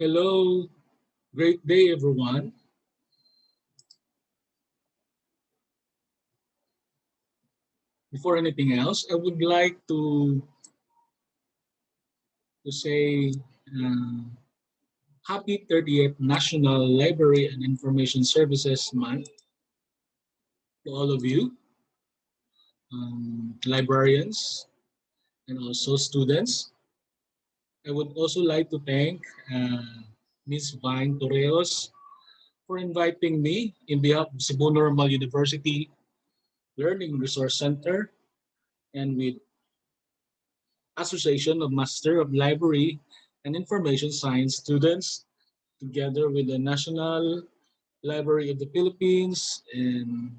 Hello, great day everyone. Before anything else, I would like to say uh, happy 30th National Library and Information Services Month to all of you, librarians and also students. I would also like to thank Ms. Vine Torreos for inviting me in behalf of Cebu Normal University Learning Resource Center and with Association of Master of Library and Information Science students, together with the National Library of the Philippines and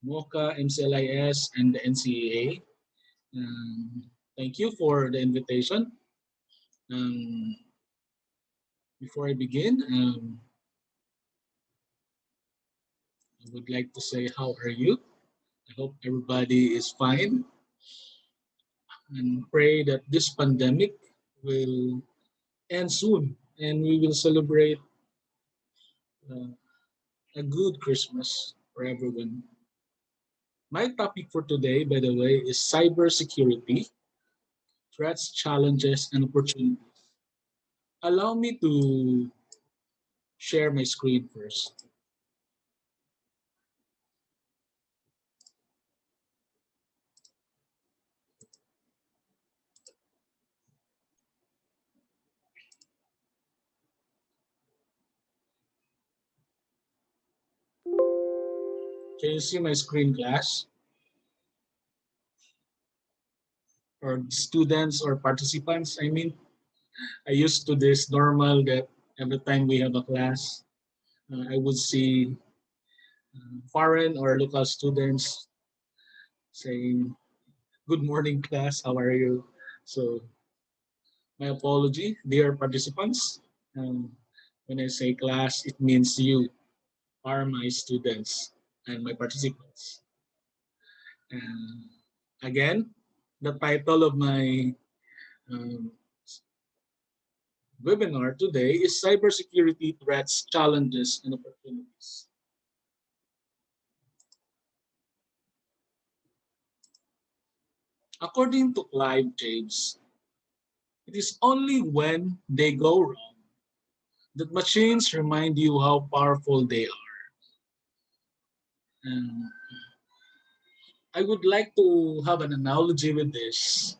MOCA, MCLIS, and the NCAA. Thank you for the invitation. Um, Before I begin, I would like to say, how are you? I hope everybody is fine and pray that this pandemic will end soon and we will celebrate uh, a good Christmas for everyone. My topic for today, by the way, is cybersecurity, threats, challenges, and opportunities. Allow me to share my screen first. Can you see my screen glass? Or students or participants, I mean, I used to this normal that every time we have a class, I would see foreign or local students saying, "Good morning, class. How are you?" So my apology, dear participants. Um, when I say class, it means you are my students and my participants. And again, the title of my um, webinar today is Cybersecurity Threats, Challenges, and Opportunities. According to Clive James, it is only when they go wrong that machines remind you how powerful they are. And I would like to have an analogy with this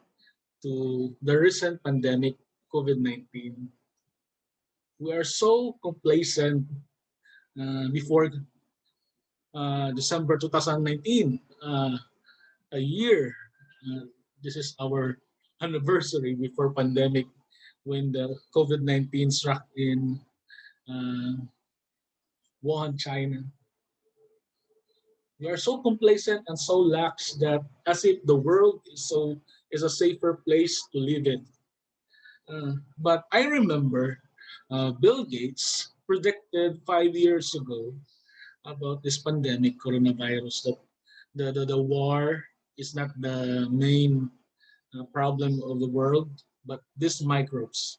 to the recent pandemic, COVID-19. We are so complacent before December 2019, a year. Uh, this is our anniversary before pandemic when the COVID-19 struck in uh, Wuhan, China. We are so complacent and so lax that as if the world is a safer place to live in. But I remember Bill Gates predicted 5 years ago about this pandemic, coronavirus, that the war is not the main problem of the world, but these microbes,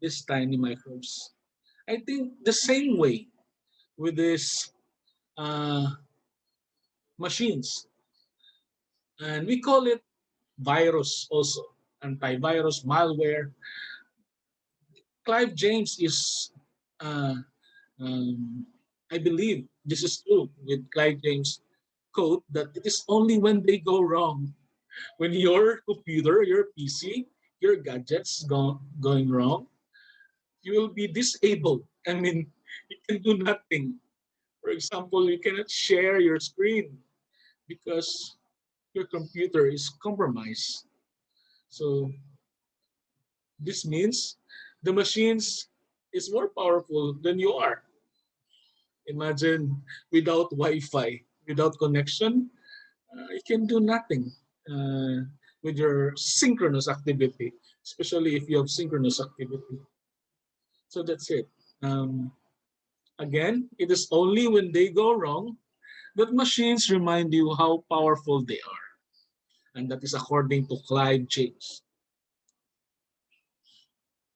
these tiny microbes. I think the same way with these uh, machines, and we call it virus also, antivirus, malware. Clive James is, uh, um, I believe this is true with Clive James' quote that it is only when they go wrong, when your computer, your PC, your gadgets going wrong, you will be disabled. I mean, you can do nothing. For example, you cannot share your screen because your computer is compromised. So this means the machines is more powerful than you are. Imagine without Wi-Fi, without connection, you can do nothing with your synchronous activity, especially if you have synchronous activity. So that's it. Um, Again, it is only when they go wrong that machines remind you how powerful they are. And that is according to Clive James.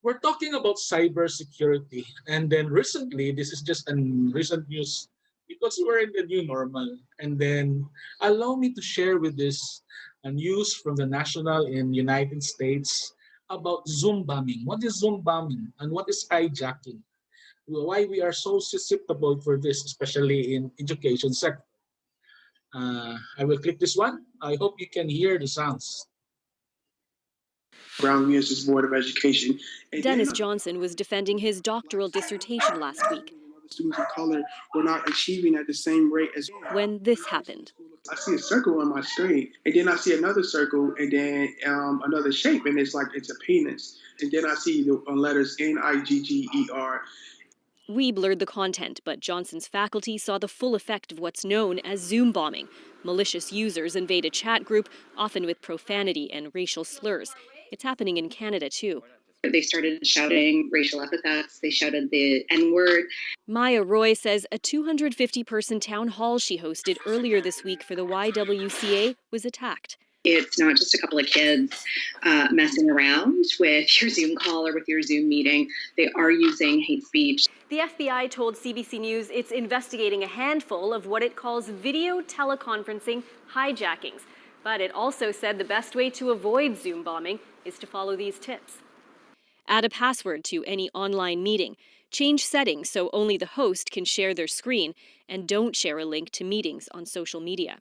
we're talking about cybersecurity, and then recently, this is just an recent news because we're in the new normal. And then allow me to share with this a news from the national in United States about Zoom bombing. What is Zoom bombing and what is hijacking? Why we are so susceptible for this, especially in education sector. I will click this one. I hope you can hear the sounds. Brown University's Board of Education. Dennis Johnson was defending his doctoral dissertation last week Students of color were not achieving at the same rate as when this happened. I see a circle on my screen, and then I see another circle, and then another shape, and it's like it's a penis. And then I see the letters NIGGER. We blurred the content, but Johnson's faculty saw the full effect of what's known as Zoom bombing. Malicious users invade a chat group, often with profanity and racial slurs. It's happening in Canada, too. They started shouting racial epithets. They shouted the N-word. Maya Roy says a 250-person town hall she hosted earlier this week for the YWCA was attacked. It's not just a couple of kids messing around with your Zoom call or with your Zoom meeting. They are using hate speech. The FBI told CBC News it's investigating a handful of what it calls video teleconferencing hijackings. But it also said the best way to avoid Zoom bombing is to follow these tips. Add a password to any online meeting. Change settings so only the host can share their screen, and don't share a link to meetings on social media.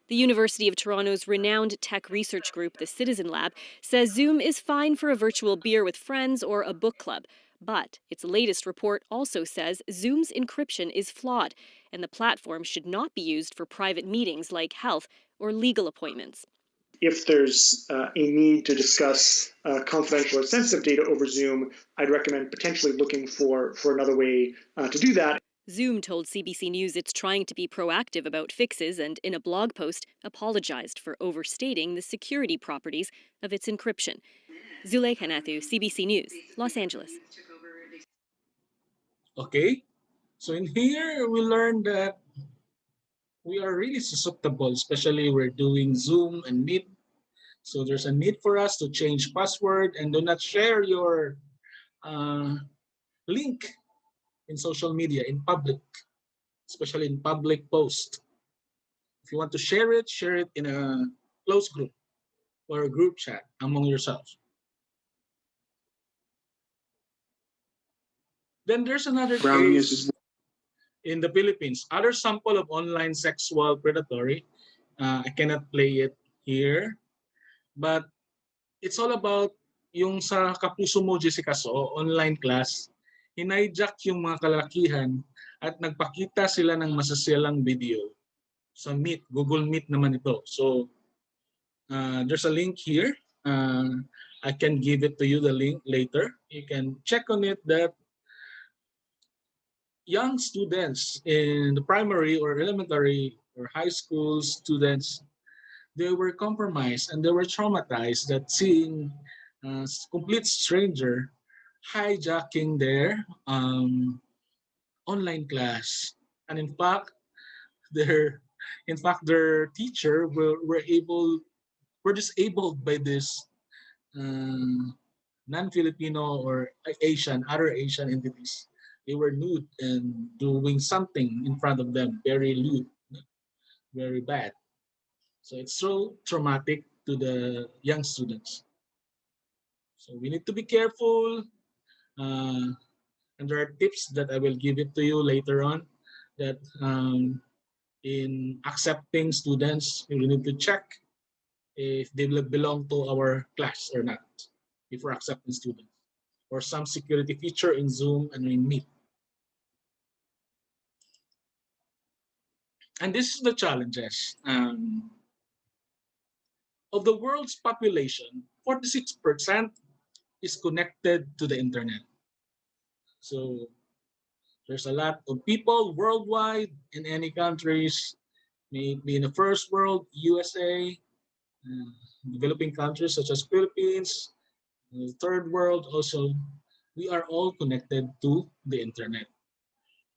The University of Toronto's renowned tech research group, the Citizen Lab, says Zoom is fine for a virtual beer with friends or a book club. But its latest report also says Zoom's encryption is flawed, and the platform should not be used for private meetings like health or legal appointments. If there's a need to discuss confidential or sensitive data over Zoom, I'd recommend potentially looking for another way to do that. Zoom told CBC News it's trying to be proactive about fixes and, in a blog post, apologized for overstating the security properties of its encryption. Zuleika Nathu, CBC News, Los Angeles. Okay, so in here we learned that we are really susceptible, especially we're doing Zoom and Meet. So there's a need for us to change password and do not share your link in social media, in public, especially in public post. If you want to share it in a close group or a group chat among yourselves. Then there's another case in the Philippines. Other sample of online sexual predatory. I cannot play it here. But it's all about yung sa Kapuso mo Jessica So, online class, hinijak yung mga kalalakihan at nagpakita sila ng masasalang video sa Meet, Google Meet naman ito. So there's a link here. I can give it to you, the link later. You can check on it that young students in the primary or elementary or high school students, they were compromised and they were traumatized that seeing a complete stranger hijacking their online class. And in fact, their teacher were disabled by this non-Filipino or other Asian entities. They were nude and doing something in front of them, very lewd, very bad. So it's so traumatic to the young students. So we need to be careful. And there are tips that I will give it to you later on that in accepting students, we need to check if they belong to our class or not before accepting students, or some security feature in Zoom and in Meet. And this is the challenges. Of the world's population, 46% is connected to the internet. So there's a lot of people worldwide in any countries, maybe in the first world, USA, developing countries such as Philippines, the third world also, we are all connected to the internet.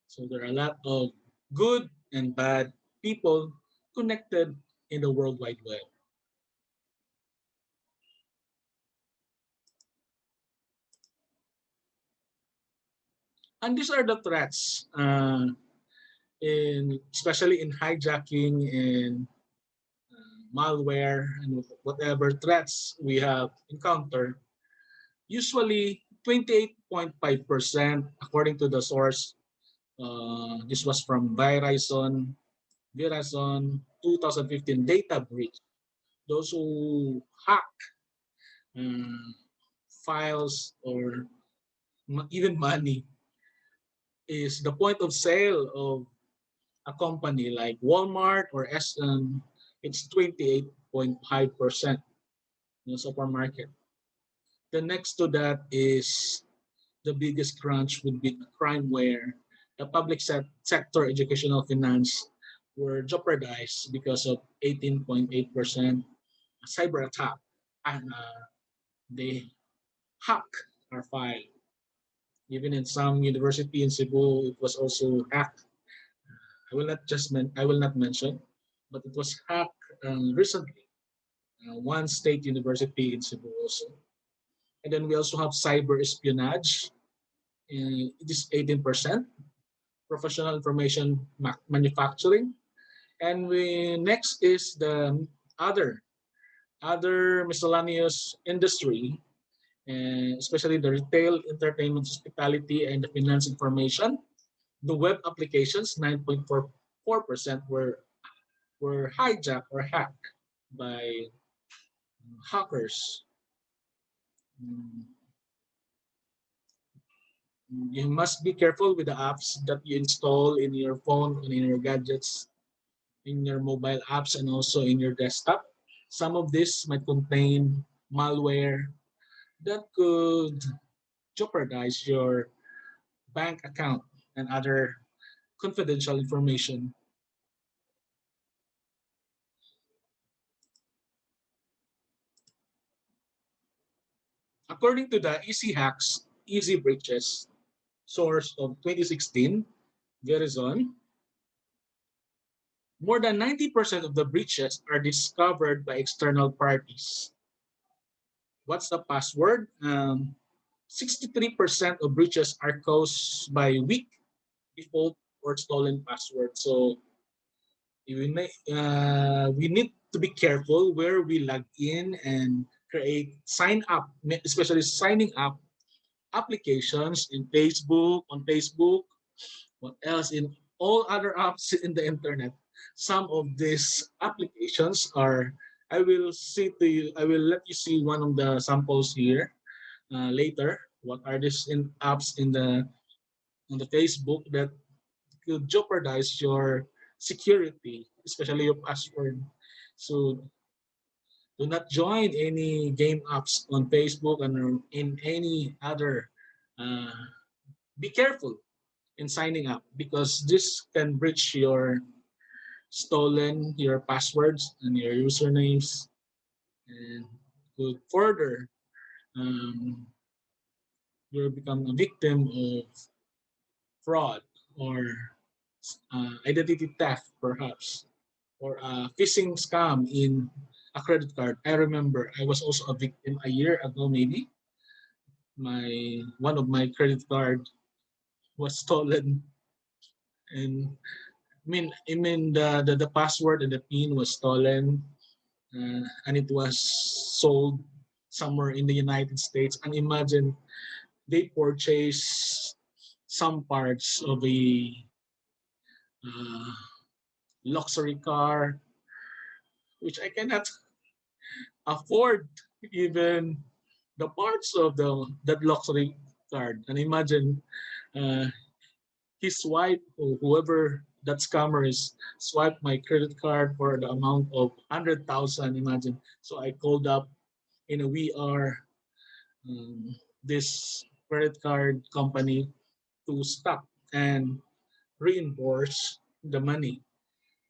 So there are a lot of good and bad people connected in the World Wide Web. And these are the threats, especially in hijacking and malware and whatever threats we have encountered. Usually 28.5% according to the source. This was from Verizon 2015 data breach. Those who hack uh, files or even money is the point of sale of a company like Walmart or SM. It's 28.5% in the supermarket. The next to that is the biggest crunch would be the crime where the public sector educational finance were jeopardized because of 18.8% cyber attack, and they hack our file. Even in some university in Cebu, it was also hacked. I will not mention, but it was hacked recently. One state university in Cebu also. And then we also have cyber espionage. It is 18%. Professional information manufacturing. And next is the other miscellaneous industry, especially the retail, entertainment, hospitality, and the finance information. The web applications, 9.44% were hijacked or hacked by hackers. Mm, You must be careful with the apps that you install in your phone and in your gadgets, in your mobile apps, and also in your desktop. Some of this might contain malware that could jeopardize your bank account and other confidential information. According to the Easy Hacks, Easy Breaches source of 2016, Verizon, more than 90% of the breaches are discovered by external parties. What's the password? 63% of breaches are caused by weak default or stolen password. So we need to be careful where we log in and create sign up, especially signing up applications in Facebook, on Facebook, what else in all other apps in the internet. Some of these applications are, I will let you see one of the samples here later. What are these apps in the on the Facebook that could jeopardize your security, especially your password. So do not join any game apps on Facebook and in any other. Uh, be careful in signing up because this can breach your passwords and your usernames and could further um, you become a victim of fraud or identity theft perhaps or a phishing scam in a credit card. I remember I was also a victim a year ago maybe. My one of my credit card was stolen and I mean the password and the pin was stolen and it was sold somewhere in the United States. And imagine they purchased some parts of a uh, luxury car, which I cannot afford even the parts of the that luxury car. And imagine uh, his wife or whoever that scammer is swiped my credit card for the amount of 100,000. Imagine. So I called up in a VR um, this credit card company to stop and reimburse the money.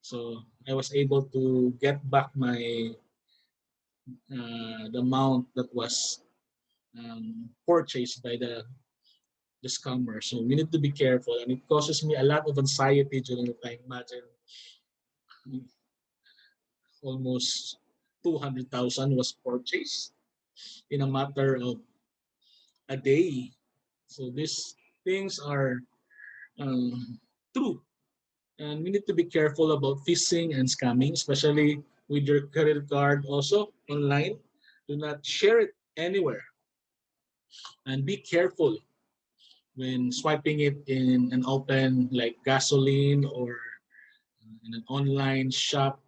So I was able to get back my the amount that was purchased by the scammer. So we need to be careful, and it causes me a lot of anxiety during the time. Imagine almost 200,000 was purchased in a matter of a day. So this things are true. And we need to be careful about phishing and scamming, especially with your credit card also online. Do not share it anywhere. And be careful when swiping it in an open like gasoline or in an online shop,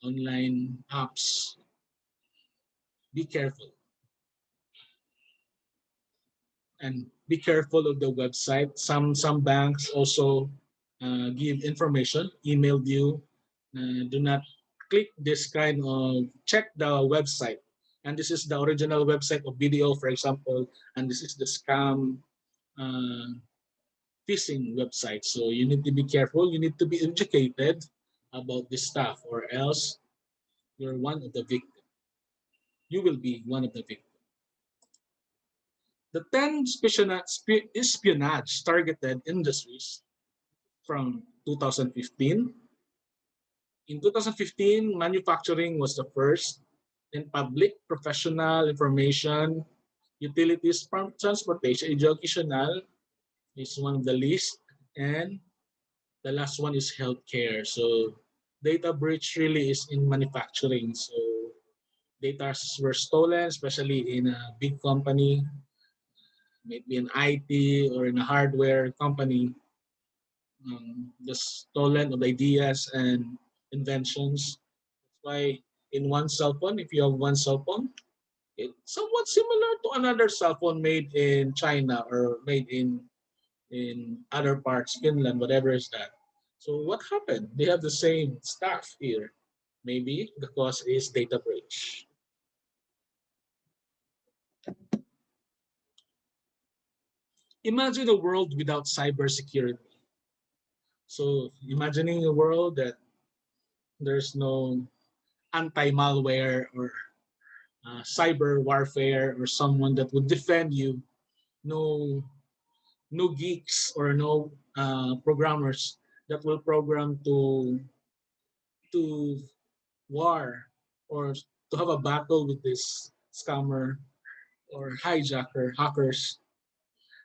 online apps. Be careful. And be careful of the website. Some banks also give information, emailed you. Do not click this kind of check the website. And this is the original website of BDO, for example, and this is the scam uh, phishing website. So you need to be careful. You need to be educated about this stuff, or else you're one of the victims. You will be one of the victims. The 10 espionage targeted industries from 2015. In 2015, manufacturing was the first, then public, professional, information, utilities, transportation, educational is one of the least, and the last one is healthcare. So data breach really is in manufacturing. So data were stolen, especially in a big company, maybe an IT or in a hardware company. The stolen of ideas and inventions. That's why in one cell phone, if you have one cell phone, it's somewhat similar to another cell phone made in China or made in other parts, Finland, whatever is that. So what happened? They have the same stuff here. Maybe the cause is data breach. Imagine a world without cybersecurity. So imagining a world that there's no anti-malware or cyber warfare or someone that would defend you, no no geeks or no programmers that will program to war or to have a battle with this scammer or hijacker hackers.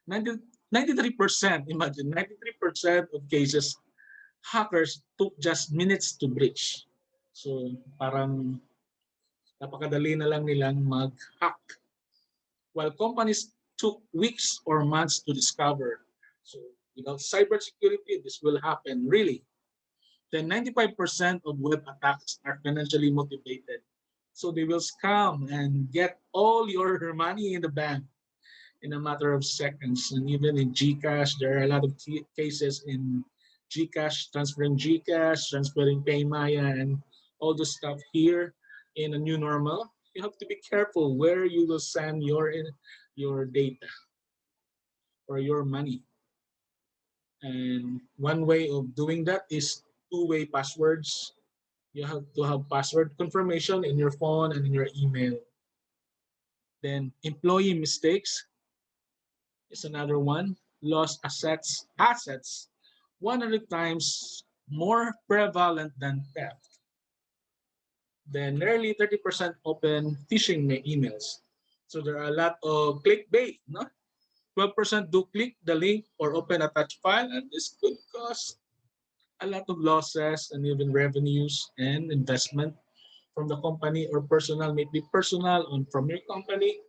93%, imagine 93% of cases hackers took just minutes to breach. So parang napakadali na lang nilang mag-hack. While companies took weeks or months to discover. So without cybersecurity, this will happen really. Then 95% of web attacks are financially motivated. So they will scam and get all your money in the bank in a matter of seconds. And even in GCash, there are a lot of cases in GCash, transferring Paymaya, and all the stuff here in a new normal. You have to be careful where you will send your data or your money. And one way of doing that is two-way passwords. You have to have password confirmation in your phone and in your email. Then employee mistakes is another one. Lost assets 100 times more prevalent than theft. Then nearly 30% open phishing emails. So there are a lot of clickbait, no? 12% do click the link or open attached file, and this could cause a lot of losses and even revenues and investment from the company or personal, maybe personal and from your company.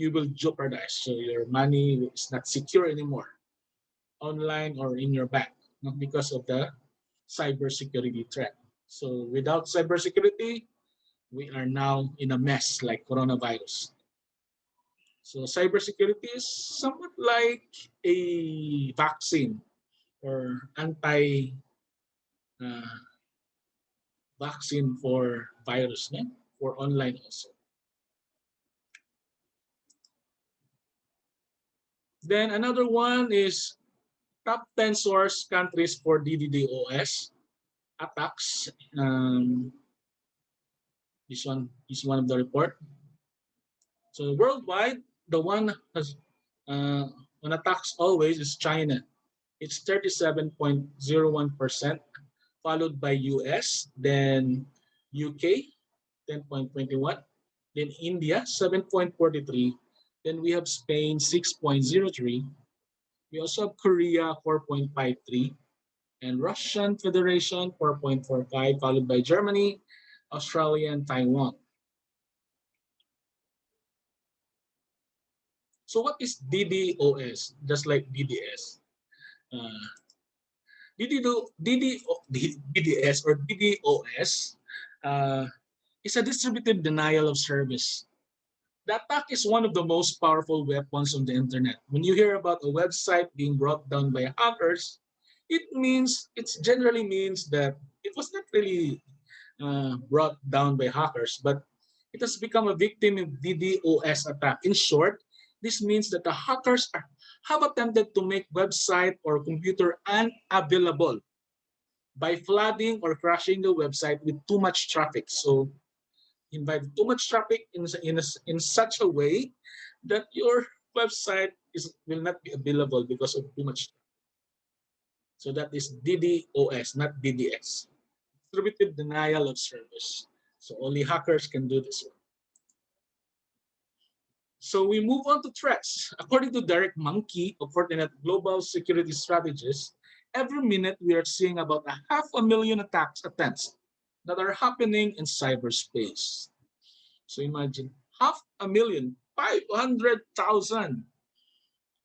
You will jeopardize. So your money is not secure anymore, online or in your bank, not because of the cybersecurity threat. So without cybersecurity, we are now in a mess like coronavirus. So cybersecurity is somewhat like a vaccine or uh, vaccine for virus, no? For online also. Then another one is top 10 source countries for DDoS attacks. This one is one of the report. So worldwide, the one has on attacks always is China. It's 37.01%, followed by US, then UK 10.21, then India 7.43, Then we have Spain 6.03. We also have Korea 4.53 and Russian Federation 4.45, followed by Germany, Australia, and Taiwan. So what is DDoS? Just like DDS. DDoS or DDoS is a distributed denial of service. The attack is one of the most powerful weapons on the internet. When you hear about a website being brought down by hackers, it generally means that it was not really brought down by hackers, but it has become a victim of DDoS attack. In short, this means that the hackers have attempted to make website or computer unavailable by flooding or crashing the website with too much traffic. So invite too much traffic in such a way that your website will not be available because of too much traffic. So that is DDoS, not DDS. Distributed denial of service. So only hackers can do this one. So we move on to threats. According to Derek Monkey of Fortinet Global Security Strategist, every minute we are seeing about 500,000 attempts that are happening in cyberspace. So imagine 500,000, 500,000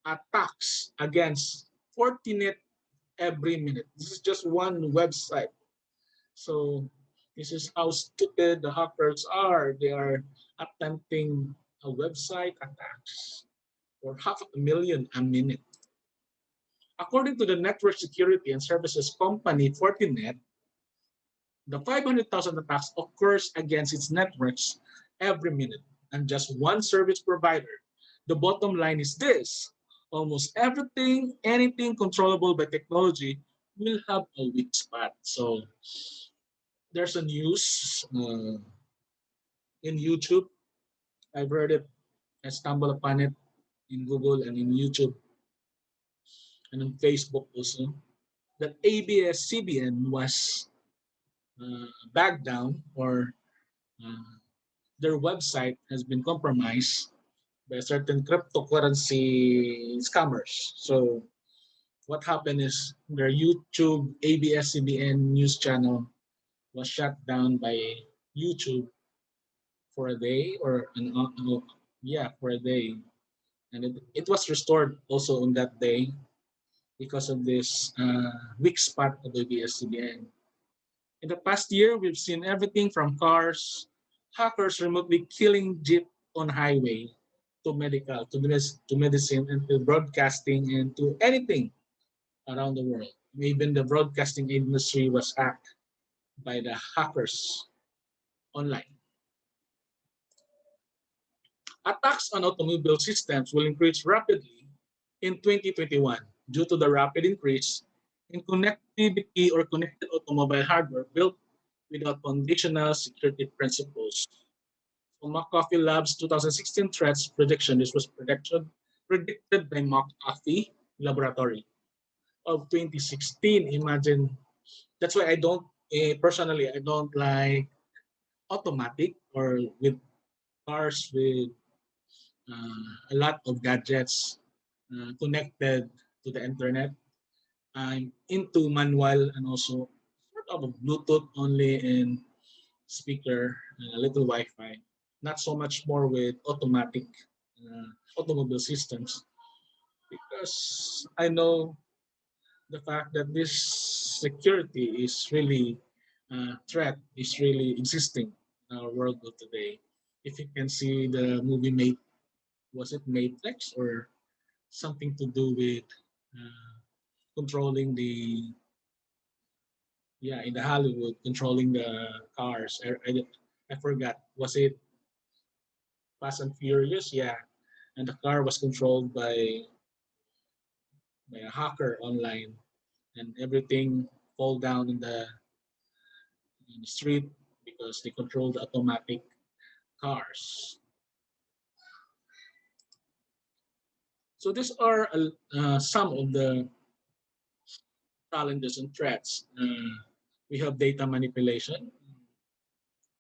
attacks against Fortinet every minute. This is just one website. So this is how stupid the hackers are. They are attempting a website attacks for 500,000 a minute. According to the network security and services company Fortinet, the 500,000 attacks occurs against its networks every minute and just one service provider. The bottom line is this: almost everything, anything controllable by technology will have a weak spot. So there's a news in YouTube. I've heard it. I stumbled upon it in Google and in YouTube and on Facebook also, that ABS-CBN was backed down, or their website has been compromised by certain cryptocurrency scammers. So what happened is their YouTube ABS-CBN news channel was shut down by YouTube for a day, or for a day, and it was restored also on that day because of this weak spot of ABS-CBN. In the past year, we've seen everything from cars, hackers remotely killing jeep on highway, to medical, to medicine, and to broadcasting, and to anything around the world. Even the broadcasting industry was hacked by the hackers online. Attacks on automobile systems will increase rapidly in 2021 due to the rapid increase in connectivity or connected automobile hardware built without foundational security principles. So McAfee Labs 2016 threats prediction, this was predicted by McAfee Laboratory of 2016. Imagine, that's why I don't, personally, I don't like automatic or with cars with a lot of gadgets connected to the internet. I'm into manual and also sort of a Bluetooth only and speaker and a little Wi-Fi. Not so much more with automatic automobile systems, because I know the fact that this security is really threat is really existing in our world of today. If you can see the movie was it Matrix, or something to do with controlling in the Hollywood, controlling the cars. I forgot. Was it Fast and Furious? Yeah, and the car was controlled by a hacker online, and everything fall down in the street because they control the automatic cars. So these are some of the challenges and threats. We have data manipulation.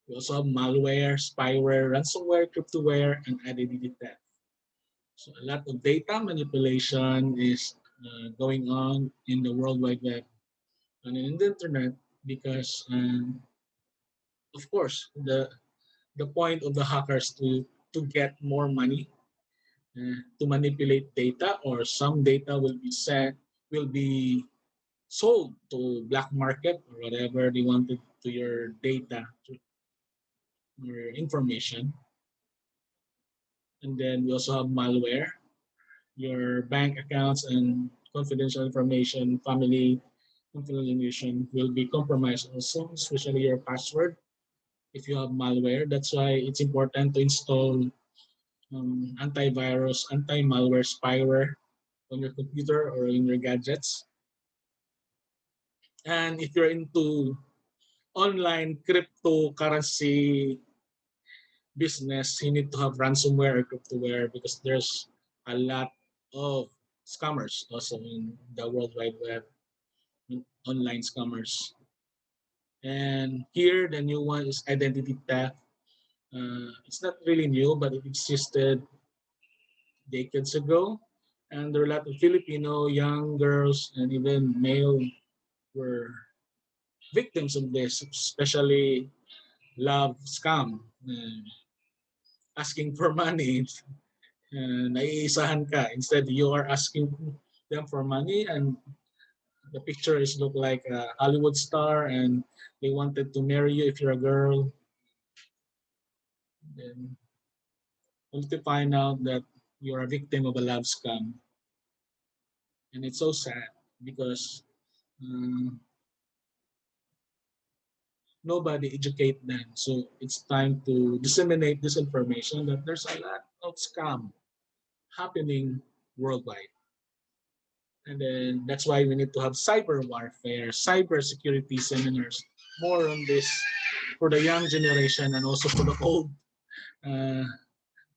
We also have malware, spyware, ransomware, cryptoware, and identity theft. So a lot of data manipulation is going on in the World Wide Web and in the internet because, of course, the point of the hackers to get more money, to manipulate data, or some data will be sold to black market or whatever they wanted to your data, to your information. And then we also have malware, your bank accounts and confidential information, family information will be compromised also, especially your password if you have malware. That's why it's important to install antivirus, anti-malware spyware on your computer or in your gadgets. And if you're into online cryptocurrency business, you need to have ransomware or cryptoware because there's a lot of scammers also in the World Wide Web, online scammers. And here, the new one is identity theft. It's not really new, but it existed decades ago. And there are a lot of Filipino young girls and even male were victims of this, especially love scam, asking for money. Naiisahan ka. Instead, you are asking them for money and the picture is look like a Hollywood star and they wanted to marry you if you're a girl. Then only to find out that you're a victim of a love scam. And it's so sad because um, nobody educate them. So it's time to disseminate this information that there's a lot of scam happening worldwide. And then that's why we need to have cyber warfare, cyber security seminars, more on this for the young generation and also for the old, uh,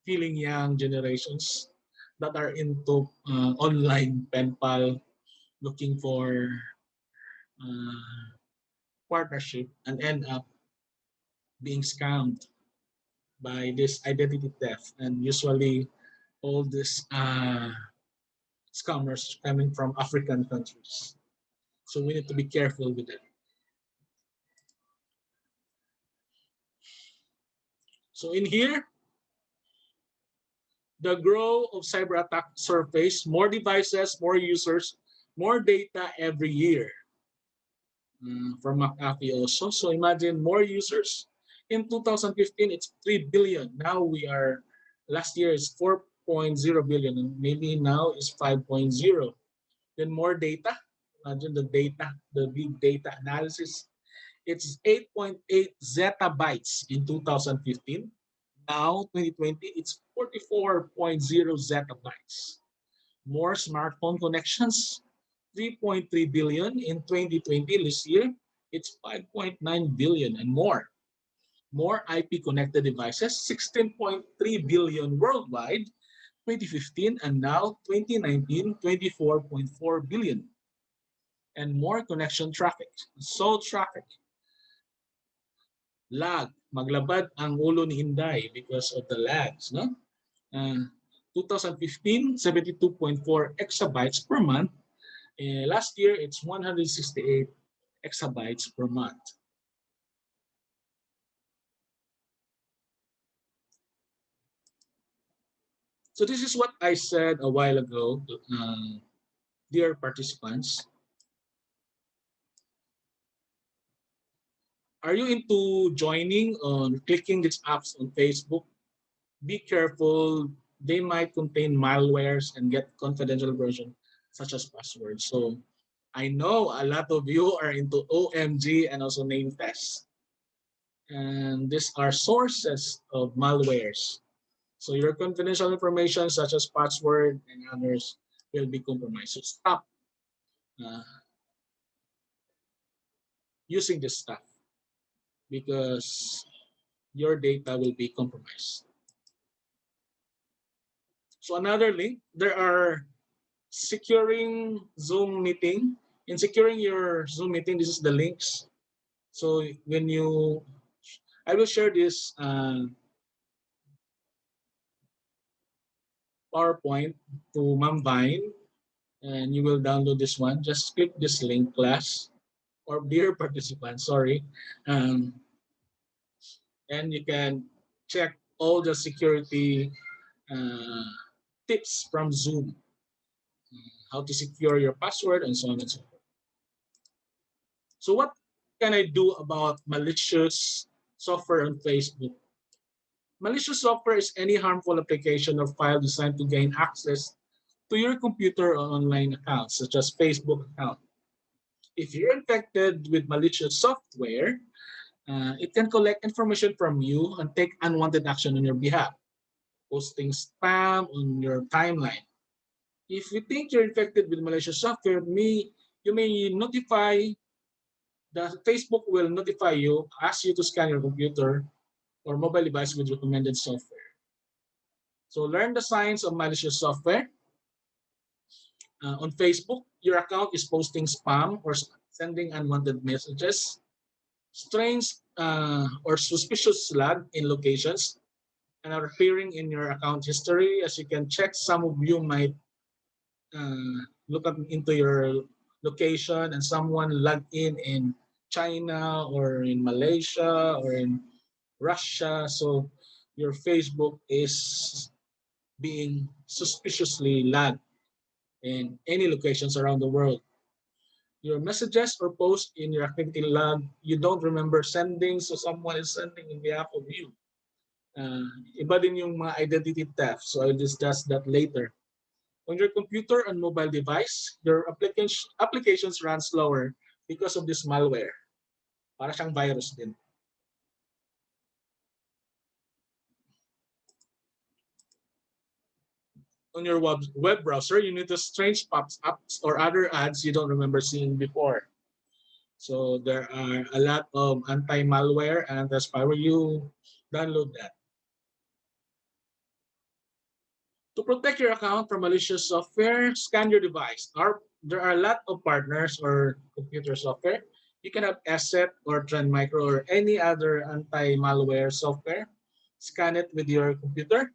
feeling young generations that are into online pen pal, looking for uh, partnership and end up being scammed by this identity theft. And usually all these scammers coming from African countries. So we need to be careful with that. So in here, the growth of cyber attack surface, more devices, more users, more data every year. From McAfee also. So imagine more users. In 2015, it's 3 billion. Now we are, last year is 4.0 billion, and maybe now is 5.0. Then more data. Imagine the data, the big data analysis. It's 8.8 zettabytes in 2015. Now, 2020, it's 44.0 zettabytes. More smartphone connections, 3.3 billion in 2020. This year, it's 5.9 billion and more. More IP connected devices, 16.3 billion worldwide, 2015, and now 2019, 24.4 billion. And more connection traffic, so traffic. Lag, maglabad ang ulo ni Inday because of the lags, no? 2015, 72.4 exabytes per month. Last year, it's 168 exabytes per month. So this is what I said a while ago, dear participants. Are you into joining on clicking these apps on Facebook? Be careful. They might contain malwares and get confidential version such as passwords. So I know a lot of you are into OMG and also name tests. And these are sources of malwares. So your confidential information such as password and others will be compromised. So stop using this stuff because your data will be compromised. So another link, there are securing Zoom meeting. In securing your Zoom meeting, this is the links. So when I will share this PowerPoint to Ma'am Vine, and you will download this one. Just click this link, class, or dear participants, sorry. Um, and you can check all the security uh, tips from Zoom, how to secure your password, and so on and so forth. So what can I do about malicious software on Facebook? Malicious software is any harmful application or file designed to gain access to your computer or online accounts, such as Facebook account. If you're infected with malicious software, it can collect information from you and take unwanted action on your behalf, posting spam on your timeline. If you think you're infected with malicious software, you may notify the Facebook will notify you, ask you to scan your computer or mobile device with recommended software. So learn the signs of malicious software. On Facebook, your account is posting spam or sending unwanted messages, strange or suspicious lag in locations, and are appearing in your account history. As you can check, some of you might look into your location and someone logged in China or in Malaysia or in Russia. So your Facebook is being suspiciously lagged in any locations around the world. Your messages or posts in your activity log you don't remember sending, so someone is sending in behalf of you. Iba din yung mga identity theft, so I'll discuss that later. On your computer and mobile device, your applications run slower because of this malware. Para siyang virus din. On your web browser, you notice strange pop-ups or other ads you don't remember seeing before. So there are a lot of anti-malware and anti-spyware. You download that. To protect your account from malicious software, scan your device. There are a lot of partners or computer software. You can have Asset or Trend Micro or any other anti-malware software. Scan it with your computer.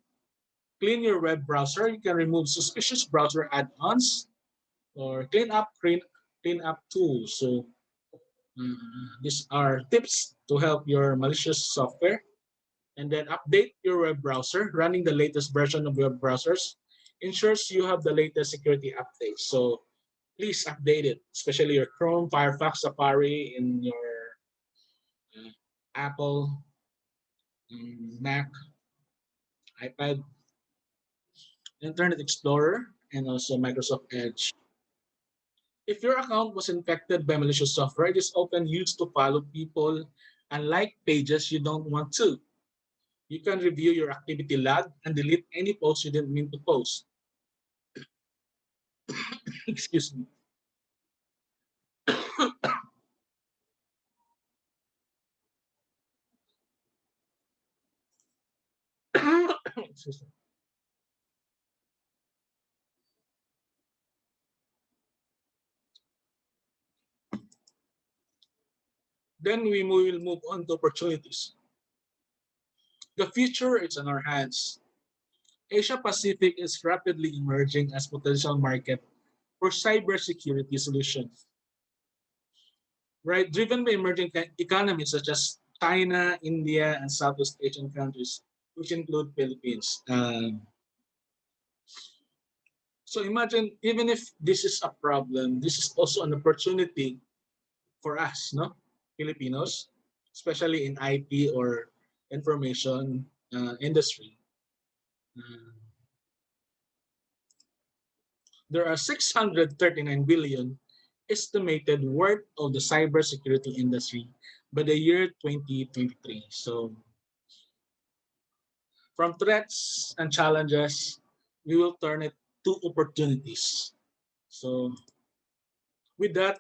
Clean your web browser. You can remove suspicious browser add-ons or clean up tools. So these are tips to help your malicious software. And then update your web browser. Running the latest version of web browsers ensures you have the latest security updates. So please update it, especially your Chrome, Firefox, Safari, in your Apple, Mac, iPad, Internet Explorer, and also Microsoft Edge. If your account was infected by malicious software, it is often used to follow people and like pages you don't want to. You can review your activity log and delete any post you didn't mean to post. Excuse me. Excuse me. Then we will move on to opportunities. The future is in our hands. Asia Pacific is rapidly emerging as potential market for cybersecurity solutions. Right, driven by emerging economies such as China, India, and Southeast Asian countries, which include Philippines. So imagine, even if this is a problem, this is also an opportunity for us, no, Filipinos, especially in IT or information industry. There are 639 billion estimated worth of the cybersecurity industry by the year 2023. So from threats and challenges, we will turn it to opportunities. So with that,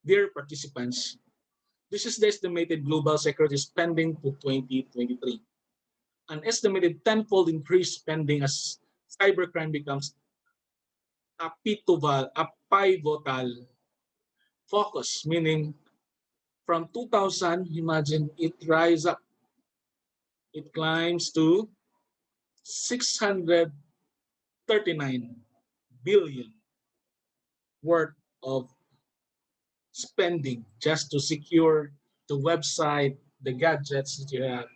dear participants, this is the estimated global security spending to 2023. An estimated tenfold increase spending as cybercrime becomes a pivotal focus, meaning from 2000, imagine it rise up. It climbs to 639 billion worth of spending just to secure the website, the gadgets that you have.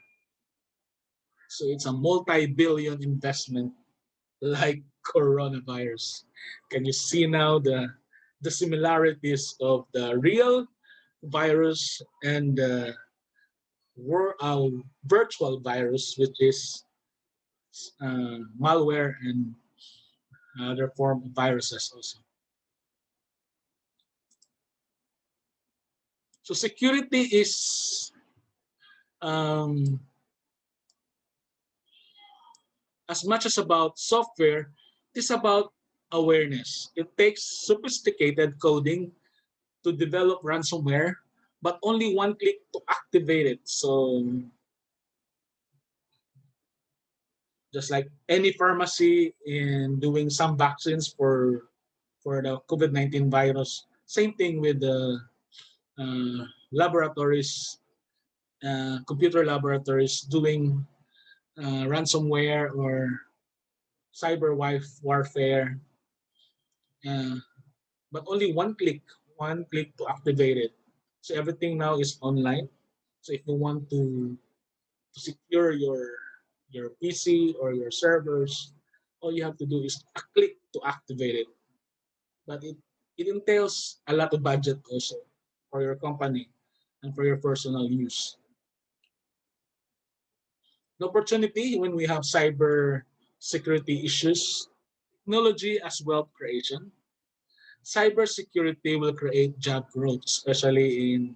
So it's a multi-billion investment like coronavirus. Can you see now the similarities of the real virus and the virtual virus, which is malware and other form of viruses also. So security is as much as about software, it is about awareness. It takes sophisticated coding to develop ransomware, but only one click to activate it. So just like any pharmacy in doing some vaccines for the COVID-19 virus, same thing with the laboratories, computer laboratories doing ransomware or cyber warfare, uh, but only one click to activate it. So everything now is online. So if you want to secure your PC or your servers, all you have to do is a click to activate it. But it entails a lot of budget also for your company and for your personal use. The opportunity when we have cyber security issues, technology as wealth creation. Cybersecurity will create job growth, especially in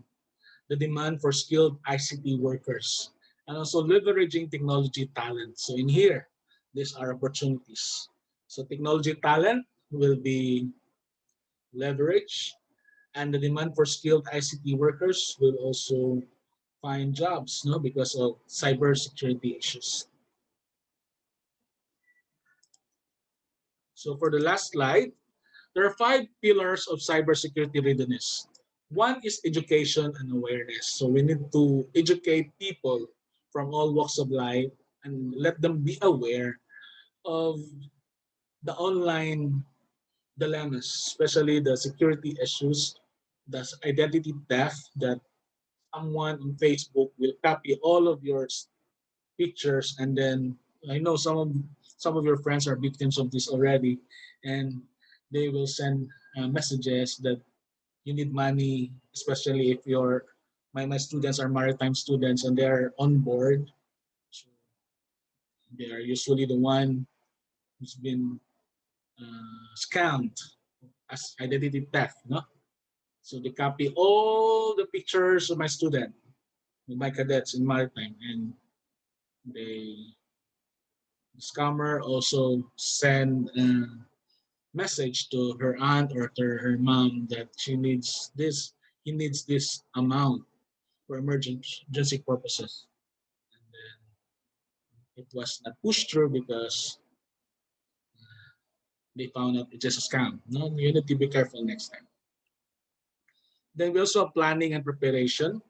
the demand for skilled ICT workers and also leveraging technology talent. So in here, these are opportunities. So technology talent will be leveraged and the demand for skilled ICT workers will also find jobs because of cybersecurity issues. So for the last slide, there are 5 pillars of cybersecurity readiness. One is education and awareness. So we need to educate people from all walks of life and let them be aware of the online dilemmas, especially the security issues, the identity theft that someone on Facebook will copy all of your pictures, and then I know some of your friends are victims of this already, and they will send messages that you need money, especially if my students are maritime students and they're on board. So they are usually the one who's been scammed as identity theft, no? So they copy all the pictures of my student, my cadets in maritime, and they the scammer also send a message to her aunt or to her mom that he needs this amount for emergency purposes. And then it was not pushed through because they found out it's just a scam. No, you need to be careful next time. Then we also have planning and preparation.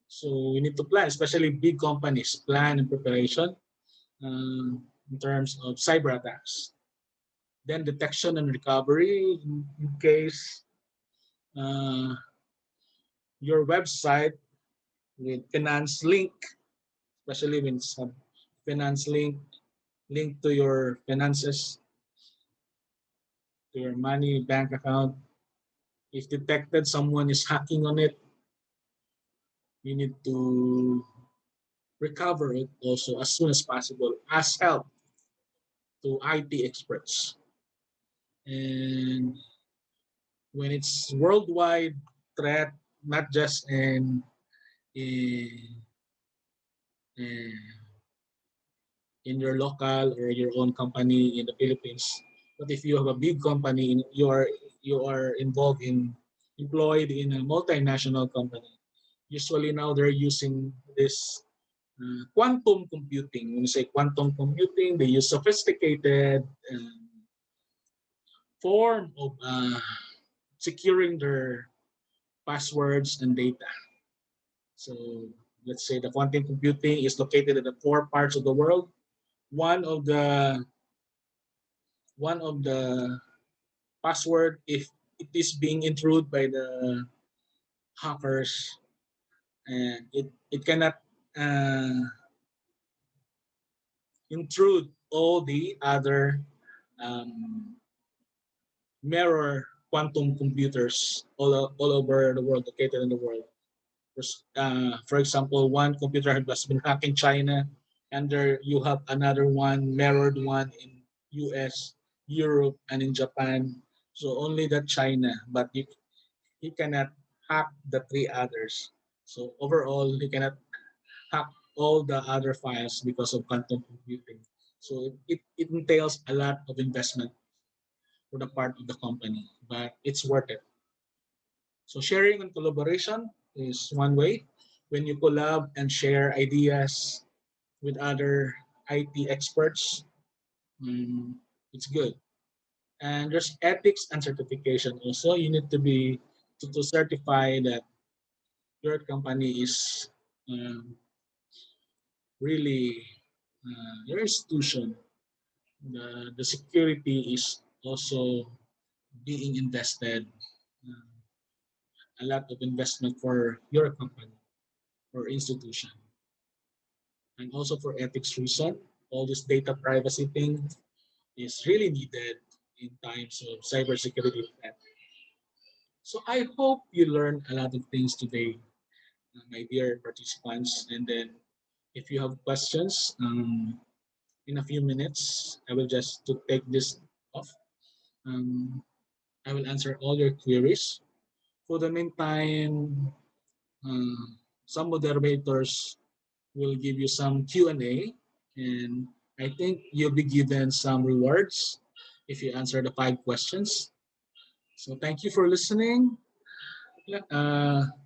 So we need to plan, especially big companies, plan and preparation in terms of cyber attacks. Then detection and recovery in case uh, your website with finance link, especially when some finance link to your finances, to your money bank account. If detected someone is hacking on it, you need to recover it also as soon as possible. Ask help to IT experts. And when it's worldwide threat, not just in, in in your local or your own company in the Philippines. But if you have a big company, you are involved in employed in a multinational company. Usually now they're using this quantum computing. When you say quantum computing, they use sophisticated form of securing their passwords and data. So let's say the quantum computing is located in the 4 parts of the world. one of the password, if it is being intruded by the hackers, and it cannot intrude all the other um, mirror quantum computers all over the world, located in the world. For example, one computer has been hacked in China, and there you have another one, mirrored one in US, Europe, and in Japan. So only that China, but he cannot hack the three others. So overall, he cannot hack all the other files because of quantum computing. So it entails a lot of investment for the part of the company, but it's worth it. So sharing and collaboration is one way. When you collab and share ideas with other IT experts, it's good. And there's ethics and certification also. You need to be to certify that your company is really your institution. The security is also being invested. Uh, a lot of investment for your company or institution. And also for ethics reason, all this data privacy thing is really needed in times of cybersecurity threat. So I hope you learned a lot of things today, my dear participants. And then if you have questions, in a few minutes, I will just to take this off. Um, I will answer all your queries. For the meantime, uh, some moderators will give you some Q&A, and I think you'll be given some rewards if you answer the 5 questions. So thank you for listening,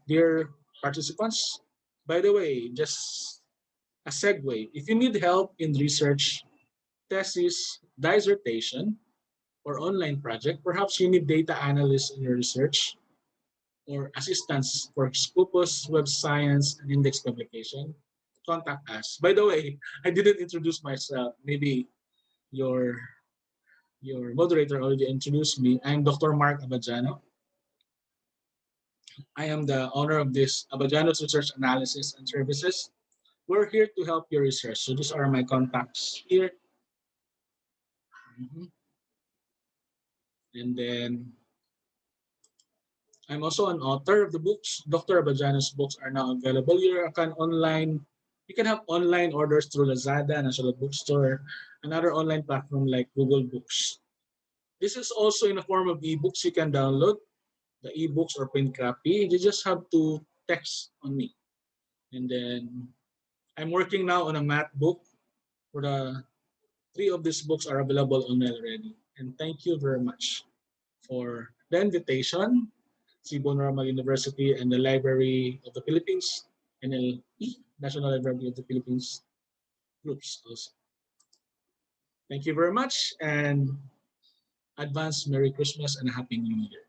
dear participants. By the way, just a segue, if you need help in research, thesis, dissertation, or online project, perhaps you need data analysts in your research or assistance for Scopus, Web Science, and Index publication, contact us. By the way, I didn't introduce myself. Maybe your your moderator already introduced me. I'm Dr. Mark Abadjano. I am the owner of this Abadjano's Research Analysis and Services. We're here to help your research. So these are my contacts here. Mhm. And then I'm also an author of the books. Dr. Abadjano's books are now available. You can have online orders through Lazada, National Bookstore, another online platform like Google Books. This is also in the form of ebooks you can download, the ebooks or print copy. You just have to text on me. And then I'm working now on a math book. For the 3 of these books are available online already. And thank you very much for the invitation, Cebu Normal University and the Library of the Philippines, NLE, National Library of the Philippines groups also. Thank you very much and advance Merry Christmas and a Happy New Year.